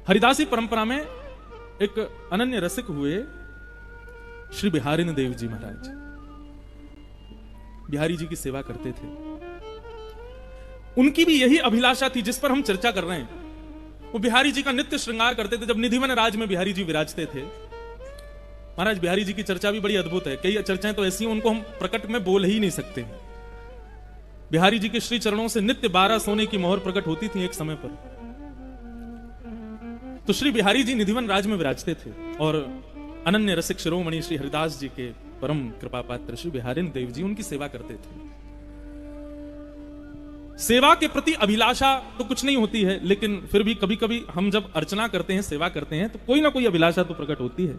हरिदासी परंपरा में एक अनन्य रसिक हुए श्री बिहारिन देव जी महाराज। बिहारी जी की सेवा करते थे। उनकी भी यही अभिलाषा थी जिस पर हम चर्चा कर रहे हैं। वो बिहारी जी का नित्य श्रृंगार करते थे। जब निधिवन राज में बिहारी जी विराजते थे, महाराज बिहारी जी की चर्चा भी बड़ी अद्भुत है। कई चर्चाएं तो ऐसी हैं उनको हम प्रकट में बोल ही नहीं सकते। बिहारी जी के श्री चरणों से नित्य 12 सोने की मोहर प्रकट होती थी एक समय पर। तो श्री बिहारी जी निधिवन राज में विराजते थे और अनन्य रसिक शिरोमणि श्री हरिदास जी के परम कृपा पात्र श्री बिहारिन देव जी उनकी सेवा करते थे। सेवा के प्रति अभिलाषा तो कुछ नहीं होती है, लेकिन फिर भी कभी कभी हम जब अर्चना करते हैं, सेवा करते हैं, तो कोई ना कोई अभिलाषा तो प्रकट होती है।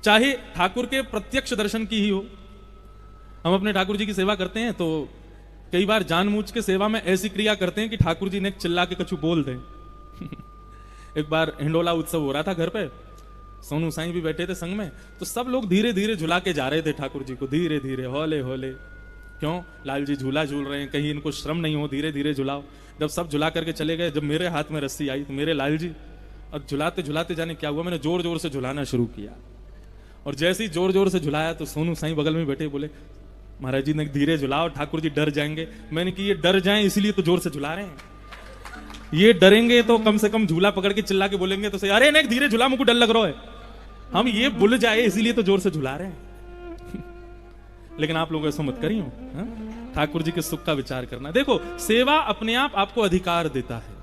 चाहे ठाकुर के प्रत्यक्ष दर्शन की ही हो। हम अपने ठाकुर जी की सेवा करते हैं तो कई बार जानबूझ के सेवा में ऐसी क्रिया करते हैं कि ठाकुर जी ने चिल्ला के कछु बोल दें। एक बार हिंडोला उत्सव हो रहा था घर पे, सोनू साईं भी बैठे थे संग में, तो सब लोग धीरे धीरे झुला के जा रहे थे ठाकुर जी को, धीरे धीरे हौले हौले। क्यों? लाल जी झूला झूल रहे हैं, कहीं इनको श्रम नहीं हो, धीरे धीरे झुलाओ। जब सब झुला करके चले गए, जब मेरे हाथ में रस्सी आई तो मेरे लाल जी, और झुलाते झुलाते जाने क्या हुआ, मैंने जोर जोर से झुलाना शुरू किया। और जैसे ही जोर जोर से झुलाया तो सोनू साईं बगल में बैठे बोले, महाराज जी ने धीरे झुलाओ, ठाकुर जी डर जाएंगे। मैंने कि ये डर जाएं इसलिए तो जोर से झुला रहे हैं, ये डरेंगे तो कम से कम झूला पकड़ के चिल्ला के बोलेंगे तो सही, अरे नहीं धीरे झुला, मुझको डर लग रहा है। हम ये भूल जाए इसलिए तो जोर से झुला रहे हैं। लेकिन आप लोग ऐसा मत करिए, ठाकुर जी के सुख का विचार करना। देखो, सेवा अपने आप आपको अधिकार देता है।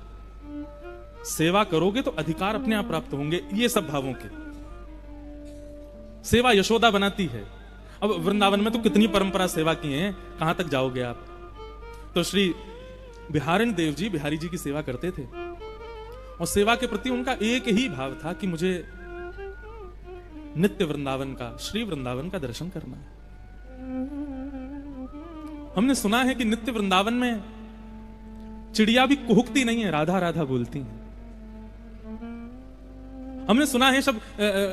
सेवा करोगे तो अधिकार अपने आप प्राप्त होंगे, ये सब भावों के। सेवा यशोदा बनाती है। अब वृंदावन में तो कितनी परंपरा सेवा की है, कहां तक जाओगे आप। तो श्री बिहारिन देव जी बिहारी जी की सेवा करते थे और सेवा के प्रति उनका एक ही भाव था कि मुझे नित्य वृंदावन का, श्री वृंदावन का दर्शन करना है। हमने सुना है कि नित्य वृंदावन में चिड़िया भी कुहुकती नहीं है, राधा राधा बोलती हैं। हमने सुना है सब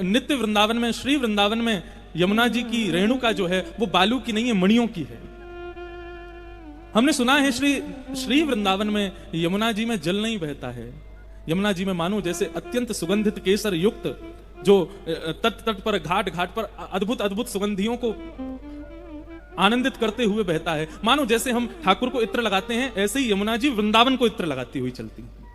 नित्य वृंदावन में, श्री वृंदावन में यमुना जी की रेणुका जो है वो बालू की नहीं है, मणियों की है। हमने सुना है श्री वृंदावन में यमुना जी में जल नहीं बहता है। यमुना जी में मानो जैसे अत्यंत सुगंधित केसर युक्त जो तट तट पर, घाट घाट पर अद्भुत अद्भुत सुगंधियों को आनंदित करते हुए बहता है। मानो जैसे हम ठाकुर को इत्र लगाते हैं, ऐसे ही यमुना जी वृंदावन को इत्र लगाती हुई चलती है।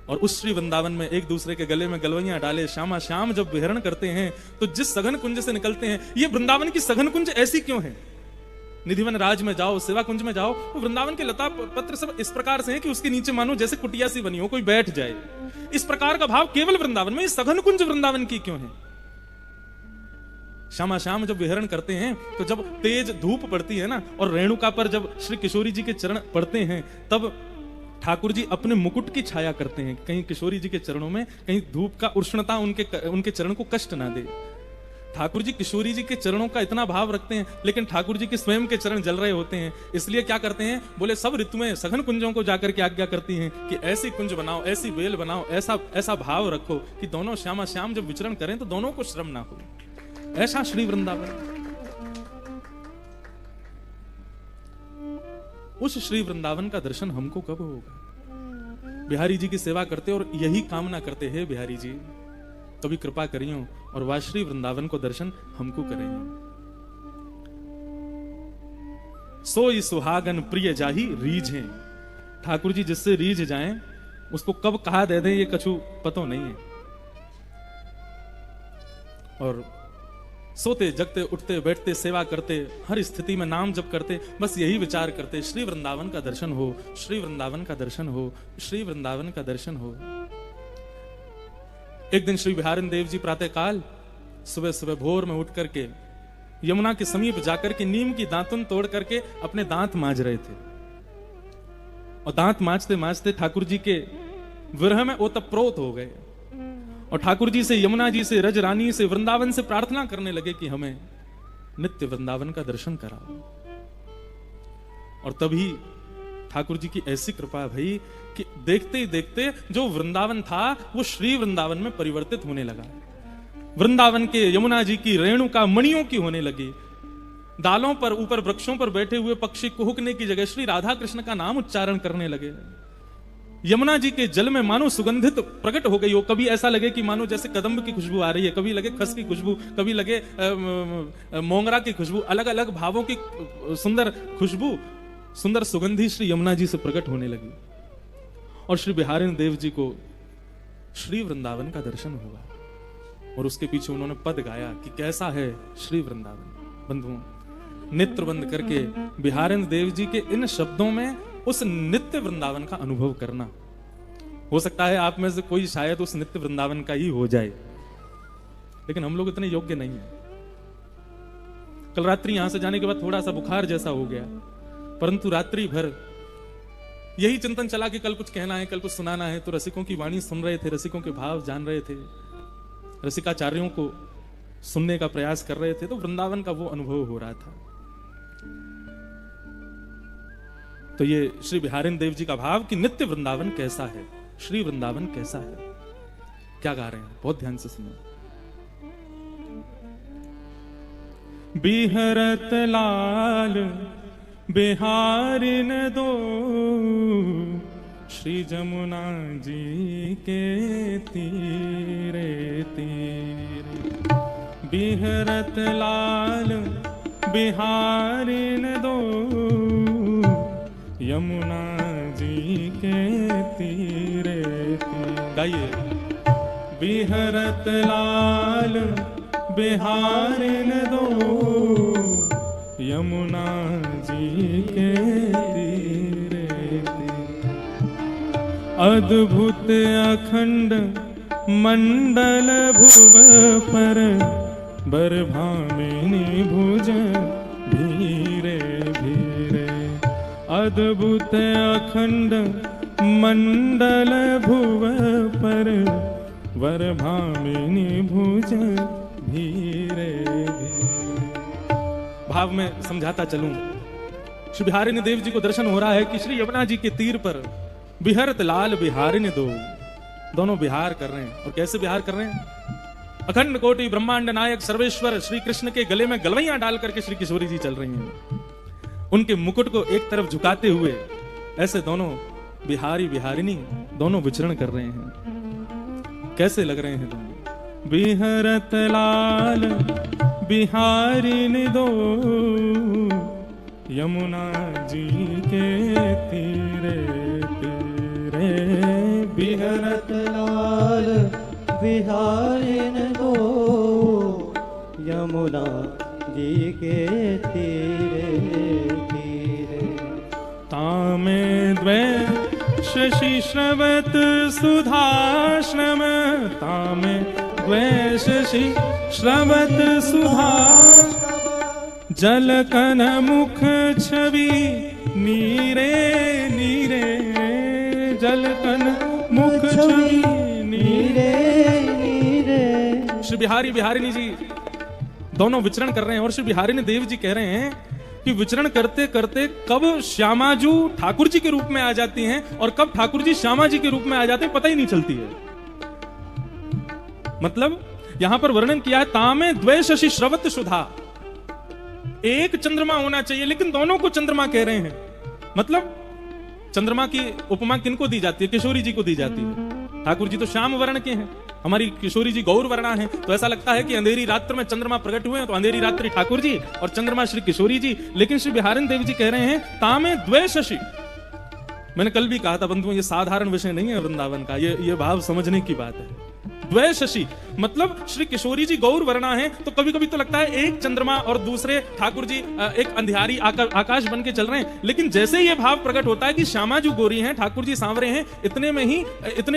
और उस श्री वृंदावन में एक दूसरे के गले में गलवैयां डाले श्यामा श्याम जब विहरण करते हैं तो जिस सघन कुंज से निकलते हैं, ये वृंदावन की सघन कुंज ऐसी क्यों है? निधिवन राज में जाओ, सेवा कुंज में जाओ, तो वृंदावन के लता पत्र सब इस प्रकार से हैं कि उसके नीचे मानो जैसे कुटिया सी बनी हो, कोई बैठ जाए। इस प्रकार का भाव केवल वृंदावन में, सघन कुंज वृंदावन की क्यों है? श्यामा श्याम जब विहरण करते हैं तो जब तेज धूप पड़ती है ना, और रेणुका पर जब श्री किशोरी जी के चरण पड़ते हैं, तब ठाकुर जी अपने मुकुट की छाया करते हैं, कहीं किशोरी जी के चरणों में कहीं धूप का उष्णता उनके चरण को कष्ट ना दे। ठाकुर जी किशोरी जी के चरणों का इतना भाव रखते हैं, लेकिन ठाकुर जी के स्वयं के चरण जल रहे होते हैं। इसलिए क्या करते हैं, बोले सब ऋतुएं सघन कुंजों को जाकर के आज्ञा करती हैं कि ऐसी कुंज बनाओ, ऐसी बेल बनाओ, ऐसा ऐसा भाव रखो कि दोनों श्यामा श्याम जब विचरण करें तो दोनों को श्रम ना हो। ऐसा श्री वृंदावन। उस श्री वृंदावन का दर्शन हमको कब होगा? बिहारी जी की सेवा करते और यही कामना करते हैं, बिहारी जी कभी कृपा करियो और वह श्री वृंदावन को दर्शन हमको करेंगे। सोई सुहागन प्रिय जाही रीझ हैं। ठाकुर जी जिससे रीझ जाएं उसको कब कहा दे दें ये कछु पतो नहीं है। और सोते जगते उठते बैठते सेवा करते, हर स्थिति में नाम जप करते, बस यही विचार करते, श्री वृंदावन का दर्शन हो, श्री वृंदावन का दर्शन हो, श्री वृंदावन का दर्शन हो। एक दिन श्री बिहारिन देव जी प्रातः काल सुबह सुबह भोर में उठ करके यमुना के समीप जाकर के नीम की दातुन तोड़ करके अपने दांत मांज रहे थे। और दांत मांजते मांजते ठाकुर जी के विरह में ओतप्रोत हो गए और ठाकुर जी से, यमुना जी से, रज रानी से, वृंदावन से प्रार्थना करने लगे कि हमें नित्य वृंदावन का दर्शन कराओ। और तभी ठाकुर जी की ऐसी कृपा भई कि देखते ही देखते जो वृंदावन था वो श्री वृंदावन में परिवर्तित होने लगा। वृंदावन के यमुना जी की रेणुका मणियों की होने लगी। डालों पर, ऊपर वृक्षों पर बैठे हुए पक्षी कुहुकने की जगह श्री राधा कृष्ण का नाम उच्चारण करने लगे। यमुना जी के जल में मानो सुगंधित प्रकट हो गई हो। कभी ऐसा लगे कि मानो जैसे कदम्ब की खुशबू आ रही है, कभी लगे खस की खुशबू, कभी लगे मोंगरा की खुशबू, अलग अलग भावों की सुंदर खुशबू, सुंदर सुगंधी श्री यमुना जी से प्रकट होने लगी। और श्री बिहारी देव जी को श्री वृंदावन का दर्शन हुआ और उसके पीछे उन्होंने पद गाया कि कैसा है श्री वृंदावन। बंधुओं, नेत्र बंद करके बिहारी देव जी के इन शब्दों में उस नित्य वृंदावन का अनुभव करना। हो सकता है आप में से कोई शायद उस नित्य वृंदावन का ही हो जाए, लेकिन हम लोग इतने योग्य नहीं है। कल रात्रि यहां से जाने के बाद थोड़ा सा बुखार जैसा हो गया, परंतु रात्रि भर यही चिंतन चला कि कल कुछ कहना है, कल कुछ सुनाना है। तो रसिकों की वाणी सुन रहे थे, रसिकों के भाव जान रहे थे, रसिकाचार्यों को सुनने का प्रयास कर रहे थे। तो वृंदावन का वो अनुभव हो रहा था। तो ये श्री बिहारी देव जी का भाव कि नित्य वृंदावन कैसा है, श्री वृंदावन कैसा है, क्या गा रहे हैं, बहुत ध्यान से सुनो। बिहरत लाल बिहारिन दो, श्री जमुना जी के तीरे तीरे। बिहरत लाल बिहारिन दो, यमुना जी के तीरे तीरे। गाइए। बिहरत लाल बिहारिन दो, यमुना जी के तीरे तीरे। अद्भुत अखंड मंडल भुव पर, बरभामिनी भुज भीरे भीरे। अद्भुत अखंड मंडल भुव पर, वरभामिनी भुज भीरे भीरे। भाव में समझाता चलूं, श्री बिहारी देव जी को दर्शन हो रहा है कि श्री यमुना जी के तीर पर बिहरत लाल बिहारिन दो, दोनों बिहार कर रहे हैं। और कैसे बिहार कर रहे हैं? अखंड कोटि ब्रह्मांड नायक सर्वेश्वर श्री कृष्ण के गले में गलवैयां डाल करके श्री किशोरी जी चल रही हैं। उनके मुकुट को एक तरफ झुकाते हुए ऐसे दोनों बिहारी बिहारिनी दोनों विचरण कर रहे हैं। कैसे लग रहे हैं दोनों? बिहरत लाल बिहारिनी दो, यमुना जी के तीरे तीरे। बिहरत लाल बिहारिन दो, यमुना जी के तीरे तीरे। तामे द्वै शशि श्रवत सुधाश्रम, तामे द्वै शशि श्रवत सुधा। जलकन मुख छवि नीरे नीरे, जलकन मुख छवि नीरे नीरे। श्री बिहारी बिहारिनी जी दोनों विचरण कर रहे हैं और श्री बिहारी देव जी कह रहे हैं कि विचरण करते करते कब श्यामाजू ठाकुर जी के रूप में आ जाती हैं और कब ठाकुर जी श्यामा जी के रूप में आ जाते हैं, पता ही नहीं चलती है। मतलब यहां पर वर्णन किया है, तामे द्वै शशि श्रवत सुधा। एक चंद्रमा होना चाहिए, लेकिन दोनों को चंद्रमा कह रहे हैं। मतलब चंद्रमा की उपमा किनको दी जाती है? किशोरी जी को दी जाती है। ठाकुर जी तो श्याम वर्ण के हैं, हमारी किशोरी जी गौर वर्णा है। तो ऐसा लगता है कि अंधेरी रात्र में चंद्रमा प्रकट हुए हैं, तो अंधेरी रात्रि ठाकुर जी और चंद्रमा श्री किशोरी जी। लेकिन श्री बिहारी देव जी कह रहे हैं तामे द्वै शशि। मैंने कल भी कहा था बंधुओं, ये साधारण विषय नहीं है वृंदावन का, ये भाव समझने की बात है। द्वै शशि मतलब श्री किशोरी जी गौर वर्णा है, तो कभी कभी तो लगता है एक चंद्रमा और दूसरे ठाकुर जी एक अंधियारी आकाश बन के चल रहे हैं। लेकिन जैसे ही ये भाव प्रकट होता है कि श्यामाजू गोरी हैं, ठाकुर जी सांवरे हैं, इतने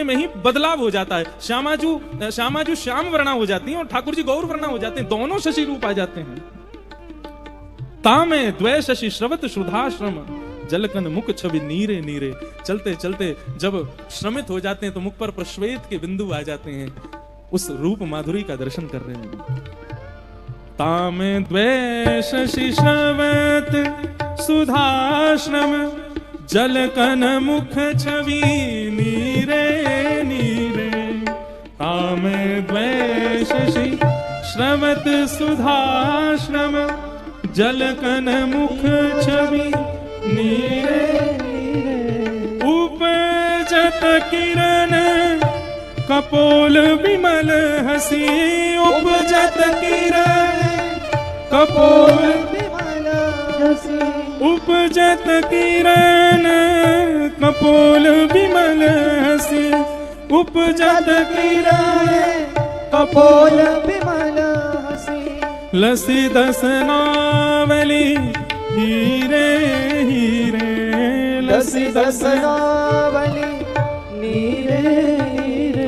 में ही बदलाव हो जाता है। श्यामाजू श्याम वर्णा हो जाती हैं और ठाकुर जी गौर वर्णा हो जाते हैं, दोनों शशि रूप आ जाते हैं। तामे द्वै शशि श्रवत सुधाश्रम, जलकन मुख छवि नीरे नीरे। चलते चलते जब श्रमित हो जाते हैं तो मुख पर प्रश्वेत के बिंदु आ जाते हैं, उस रूप माधुरी का दर्शन कर रहे हैं। तामे द्वै शशि श्रवत सुधाश्रम, जलकन मुख छवि नीरे नीरे। तामे द्वै शशि श्रवत सुधाश्रम, जलकन मुख छवि नीरे नीरे। उपजत किरण कपोल विमल हसी उपजत किरण कपोल विमल हसी उपजत किरण कपोल विमल हसी उपजत किरण कपोल विमल हसी लसी दसनावली हीरे हीरे लसी दसनावली नीरे नीरे।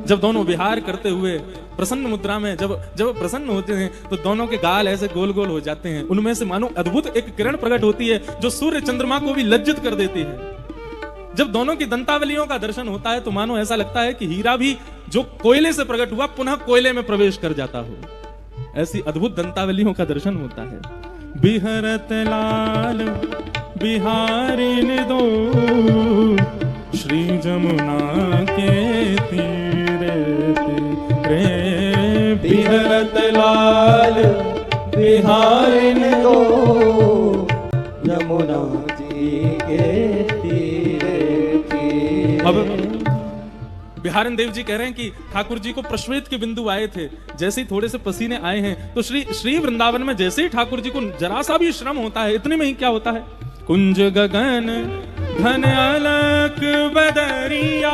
जब दोनों विहार करते हुए प्रसन्न मुद्रा में जब प्रसन्न होते हैं तो दोनों के गाल ऐसे गोल गोल हो जाते हैं। उनमें से मानो अद्भुत एक किरण प्रकट होती है जो सूर्य चंद्रमा को भी लज्जित कर देती है। जब दोनों की दंतावलियों का दर्शन होता है तो मानो ऐसा लगता है कि हीरा भी जो कोयले से प्रकट हुआ पुनः कोयले में प्रवेश कर जाता हो। ऐसी अद्भुत दंतावलियों का दर्शन होता है। बिहरत लाल बिहारिन दो श्री जमुना के तीरे तीरे बिहरत लाल बिहारिन दो यमुना जी के तीरे तीरे। अब बिहारन देव जी कह रहे हैं कि ठाकुर जी को प्रश्वेत के बिंदु आए थे, जैसे ही थोड़े से पसीने आए हैं तो श्री वृंदावन में जैसे ही ठाकुर जी को जरा सा भी श्रम होता है, इतने में ही क्या होता है, कुंज गगन घन अलक बदरिया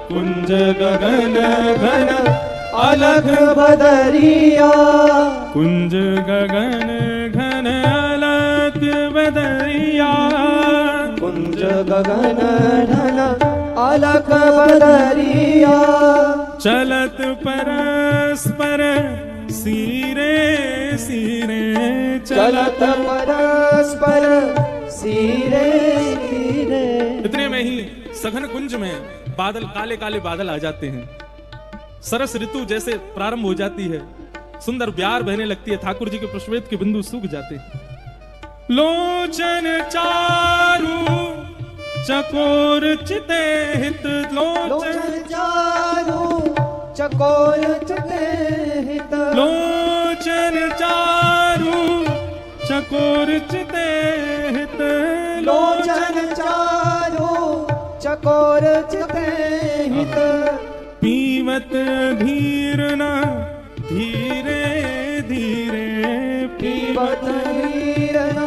कुंज गगन घन अलग बदरिया कुंज गगन घन अलक बदरिया कुंज गगन ढल अलग बदरिया चलत परस्पर सीरे सीरे चलत परस्पर सीरे सीरे। इतने में ही सघन कुंज में बादल काले काले बादल आ जाते हैं। सरस ऋतु जैसे प्रारंभ हो जाती है, सुंदर ब्यार बहने लगती है, ठाकुर जी के प्रश्वेत के बिंदु सूख जाते हैं। लोचन चारू चकोर चिते हित लोचन चारू चकोर चिते हित लोचन चारू चकोर चिते हित लोचन चारू चकोर चिते हित पीवत धीर न धीरे धीरे पीवत धीर न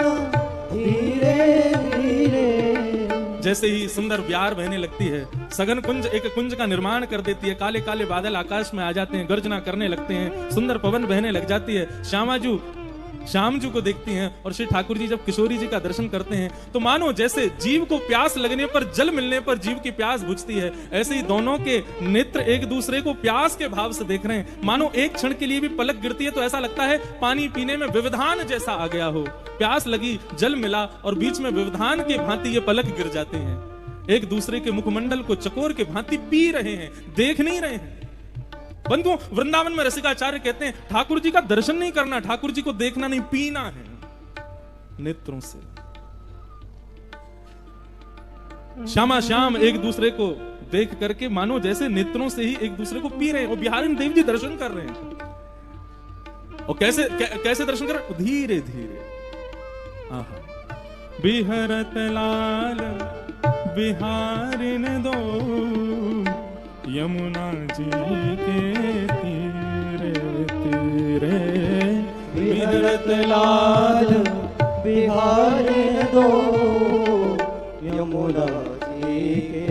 धीरे धीरे। जैसे ही सुंदर ब्यार बहने लगती है, सघन कुंज एक कुंज का निर्माण कर देती है, काले काले बादल आकाश में आ जाते हैं, गर्जना करने लगते हैं, सुंदर पवन बहने लग जाती है। श्याम जी को देखती हैं और श्री ठाकुर जी जब किशोरी जी का दर्शन करते हैं तो मानो जैसे जीव को प्यास लगने पर, जल मिलने पर जीव की प्यास बुझती है, ऐसे ही दोनों के नेत्र एक दूसरे को प्यास के भाव से देख रहे हैं। मानो एक क्षण के लिए भी पलक गिरती है तो ऐसा लगता है पानी पीने में व्यवधान जैसा आ गया हो। प्यास लगी, जल मिला और बीच में व्यवधान के भांति ये पलक गिर जाते हैं। एक दूसरे के मुखमंडल को चकोर के भांति पी रहे हैं, देख नहीं रहे हैं। बंधुओं, वृंदावन में रसिकाचार्य कहते हैं ठाकुर जी का दर्शन नहीं करना, ठाकुर जी को देखना नहीं, पीना है नेत्रों से। श्यामा श्याम एक दूसरे को देख करके मानो जैसे नेत्रों से ही एक दूसरे को पी रहे हैं। और बिहारिन देव जी दर्शन कर रहे हैं। और कैसे दर्शन कर रहे हैं? धीरे धीरे। बिहरत लाल बिहारिन दो यमुना जी के तीरे तीरे बिहरत लाल बिहारिन दो यमुना जी के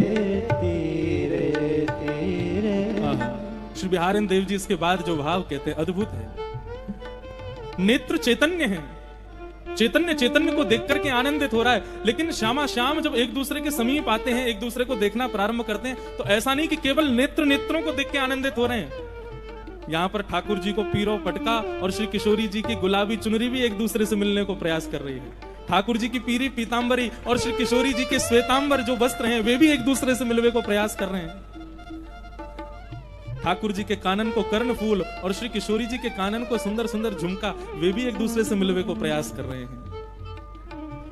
तीरे तीरे। श्री बिहारिन देव जी इसके बाद जो भाव कहते हैं अद्भुत है। नेत्र चैतन्य है, चैतन्य को देख करके आनंदित हो रहा है। लेकिन श्यामा श्याम जब एक दूसरे के समीप आते हैं, एक दूसरे को देखना प्रारंभ करते हैं तो ऐसा नहीं कि केवल नेत्रों को देख के आनंदित हो रहे हैं। यहाँ पर ठाकुर जी को पीरो पटका और श्री किशोरी जी की गुलाबी चुनरी भी एक दूसरे से मिलने को प्रयास कर रही है। ठाकुर जी की पीरी पीतांबरी और श्री किशोरी जी के श्वेतांबर जो वस्त्र हैं वे भी एक दूसरे से मिलने को प्रयास कर रहे हैं। ठाकुर जी के कानन को कर्ण फूल और श्री किशोरी जी के कानन को सुंदर सुंदर झुमका, वे भी एक दूसरे से मिलने को प्रयास कर रहे हैं।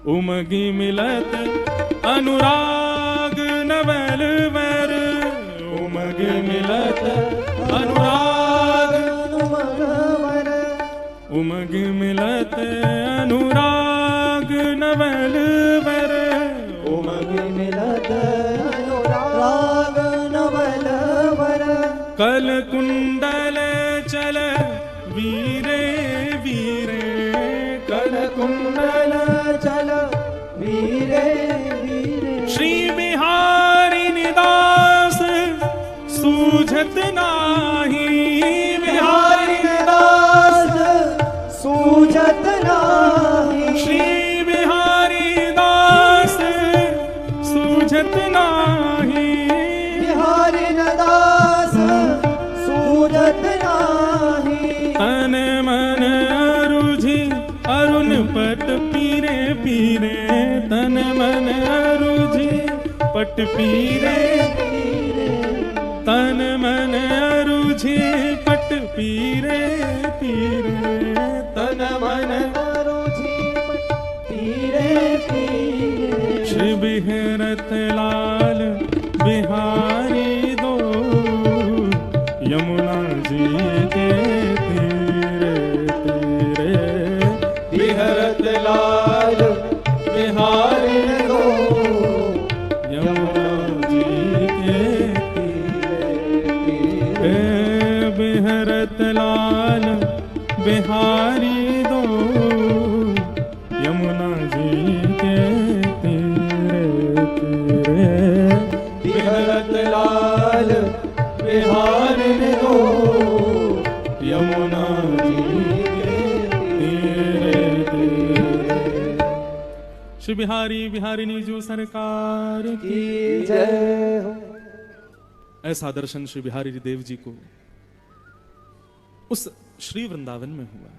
उमगी मिलत अनुराग नवल वर उमगी मिलत अनुराग उमगी मिलत अनुराग नवल वर उमगी मिलत अनुराग सुहागन बलवर कल कुंडल चल वीरे वीरे, कल कुंडल चल वीरे वीरे। श्री बिहारी निदास सूझत नाही, बिहारी दास सूझत नाही, श्री बिहारी दास सूझत नाही, बिहारी दास सूझत नाही। तन मन रुझि अरुण पट पीरे पीरे, तन मन रुझि पट पीरे, तन मन रुझि पट पीरे पीरे, तन मन रुचि पीरे पीरे। श्री बिहरत लाल बिहारी दो यमुना जी के तीरे तीरे, बिहरत लाल बिहारी दो यमुना जी के तीरे, बिहरत लाल बिहारी दो यमुना जी के तीरे तीरे, बिहरत लाल बिहारी दो यमुना जी के तीरे तीरे। श्री बिहारी बिहारिणी जो सरकार की। की जय हो। ऐसा दर्शन श्री बिहारी देव जी को उस श्री वृंदावन में हुआ।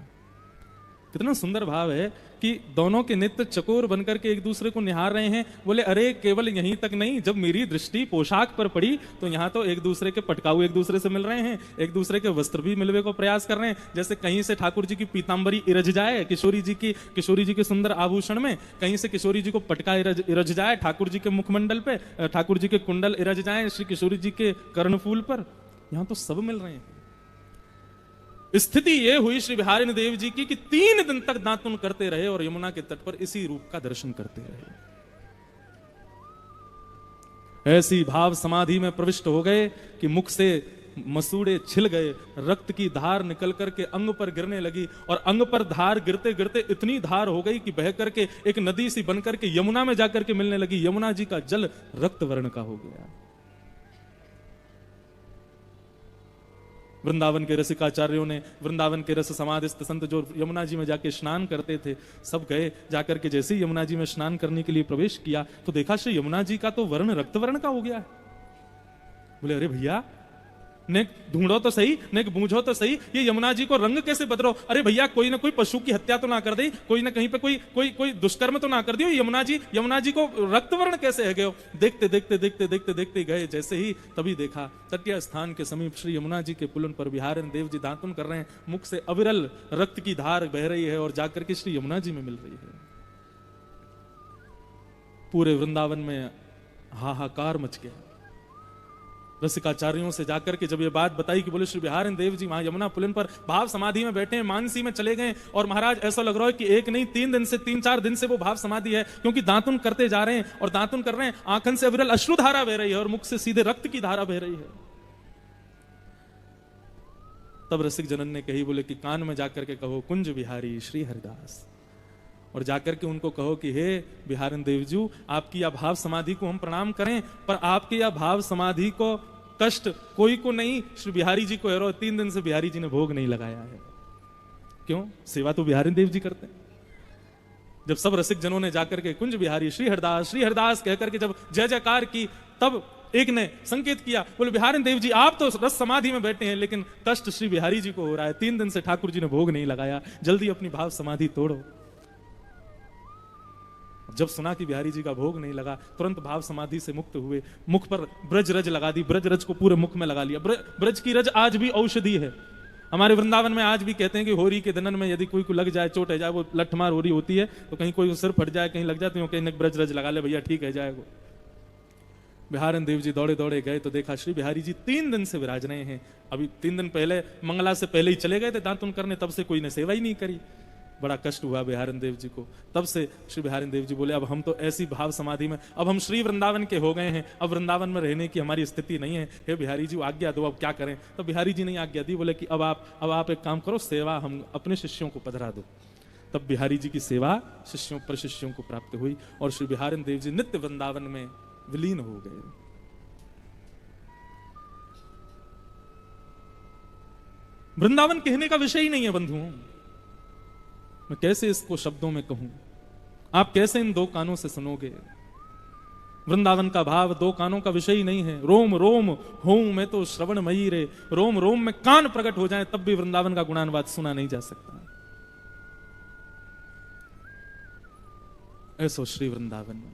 कितना सुंदर भाव है कि दोनों के नित्य चकोर बनकर के एक दूसरे को निहार रहे हैं। बोले अरे केवल यहीं तक नहीं, जब मेरी दृष्टि पोशाक पर पड़ी तो यहाँ तो एक दूसरे के पटकाऊ एक दूसरे से मिल रहे हैं, एक दूसरे के वस्त्र भी मिलवे को प्रयास कर रहे हैं। जैसे कहीं से ठाकुर जी की पीतांबरी इरज जाए किशोरी जी के सुंदर आभूषण में, कहीं से किशोरी जी को पटका इरज जाए ठाकुर जी के मुखमंडल पे, ठाकुर जी के कुंडल इरज जाए श्री किशोरी जी के कर्णफूल पर, यहाँ तो सब मिल रहे हैं। स्थिति यह हुई श्री बिहारी देव जी की कि 3 दिन तक दातुन करते रहे और यमुना के तट पर इसी रूप का दर्शन करते रहे। ऐसी भाव समाधि में प्रविष्ट हो गए कि मुख से मसूड़े छिल गए, रक्त की धार निकल करके अंग पर गिरने लगी और अंग पर धार गिरते गिरते इतनी धार हो गई कि बह करके एक नदी सी बन करके यमुना में जाकर के मिलने लगी। यमुना जी का जल रक्त वर्ण का हो गया। वृंदावन के रसिकाचार्यों ने, वृंदावन के रस समाधिस्थ संत जो यमुना जी में जाके स्नान करते थे, सब गए जाकर के जैसे ही यमुना जी में स्नान करने के लिए प्रवेश किया तो देखा श्री यमुना जी का तो वर्ण रक्त वर्ण का हो गया है। बोले अरे भैया ने ढूंढो तो सही, ने बूझो तो सही, ये यमुना जी को रंग कैसे बदलो? अरे भैया कोई ना कोई पशु की हत्या तो ना कर दी, कोई ना कहीं पे कोई दुष्कर्म तो ना कर दियो। यमुना जी को रक्त वर्ण कैसे है गए? देखते देखते देखते देखते देखते गए जैसे ही, तभी देखा तटीय स्थान के समीप श्री यमुना जी के पुलन पर बिहारी देव जी दातुन कर रहे हैं। मुख से अविरल रक्त की धार बह रही है और जाकर के श्री यमुना जी में मिल रही है। पूरे वृंदावन में हाहाकार मच गया। रसिकाचार्यों से जाकर के जब ये बात बताई कि बोले श्री बिहारी देव जी वहां यमुना पुलिन पर भाव समाधि में बैठे हैं, मानसी में चले गए और महाराज ऐसा लग रहा है कि एक नहीं 3-4 दिन से वो भाव समाधि है, क्योंकि दातुन करते जा रहे हैं और दातुन कर रहे हैं, आंखन से अविरल अश्रु धारा बह रही है और मुख से सीधे रक्त की धारा बह रही है। तब रसिक जनन ने कही, बोले कि कान में जाकर के कहो कुंज बिहारी श्री हरिदास, और जाकर के उनको कहो कि हे बिहारी देवजू, आपकी या भाव समाधि को हम प्रणाम करें, पर आपके या भाव समाधि को कष्ट कोई को नहीं, श्री बिहारी जी को है। 3 दिन से बिहारी जी ने भोग नहीं लगाया है। क्यों? सेवा तो बिहारी देव जी करते हैं। जब सब रसिक जनों ने जाकर के कुंज बिहारी श्री हरिदास कहकर के जब जय जयकार की, तब एक ने संकेत किया, बोले बिहारी देव जी आप तो रस समाधि में बैठे हैं, लेकिन कष्ट श्री बिहारी जी को हो रहा है। 3 दिन से ठाकुर जी ने भोग नहीं लगाया, जल्दी अपनी भाव समाधि तोड़ो। जब सुना कि बिहारी जी का भोग नहीं लगा, तुरंत भाव समाधि से मुक्त हुए, मुख पर ब्रज रज लगा दी, ब्रज रज को पूरे मुख में लगा लिया। ब्रज की रज आज भी औषधि है। हमारे वृंदावन में आज भी कहते हैं कि होरी के दिनन में यदि कोई को लग जाए, चोट है जाए, वो लठमार होरी होती है, तो कहीं कोई सिर फट जाए, कहीं लग जाए, तो कहीं ब्रज रज लगा ले भैया, ठीक है जाएगा। बिहारी देव जी दौड़े दौड़े गए तो देखा श्री बिहारी जी 3 दिन से विराज रहे हैं। अभी 3 दिन पहले मंगला से पहले ही चले गए थे दातुन करने, तब से कोई ने सेवा ही नहीं करी। बड़ा कष्ट हुआ बिहारी देव जी को। तब से श्री बिहारी देव जी बोले अब हम तो ऐसी भाव समाधि में, अब हम श्री वृंदावन के हो गए हैं, अब वृंदावन में रहने की हमारी स्थिति नहीं है, हे बिहारी जी आज्ञा दो, अब क्या करें। तो बिहारी जी ने आज्ञा दी, बोले कि अब आप एक काम करो, सेवा हम अपने शिष्यों को पधरा दो। तब बिहारी जी की सेवा शिष्यों पर शिष्यों को प्राप्त हुई और श्री बिहारी देव जी नित्य वृंदावन में विलीन हो गए। वृंदावन कहने का विषय ही नहीं है बंधुओं, मैं कैसे इसको शब्दों में कहूं, आप कैसे इन दो कानों से सुनोगे। वृंदावन का भाव दो कानों का विषय ही नहीं है। रोम रोम हूं मैं तो श्रवण मयी रे, रोम रोम में कान प्रकट हो जाए तब भी वृंदावन का गुणानुवाद सुना नहीं जा सकता। ऐसो श्री वृंदावन में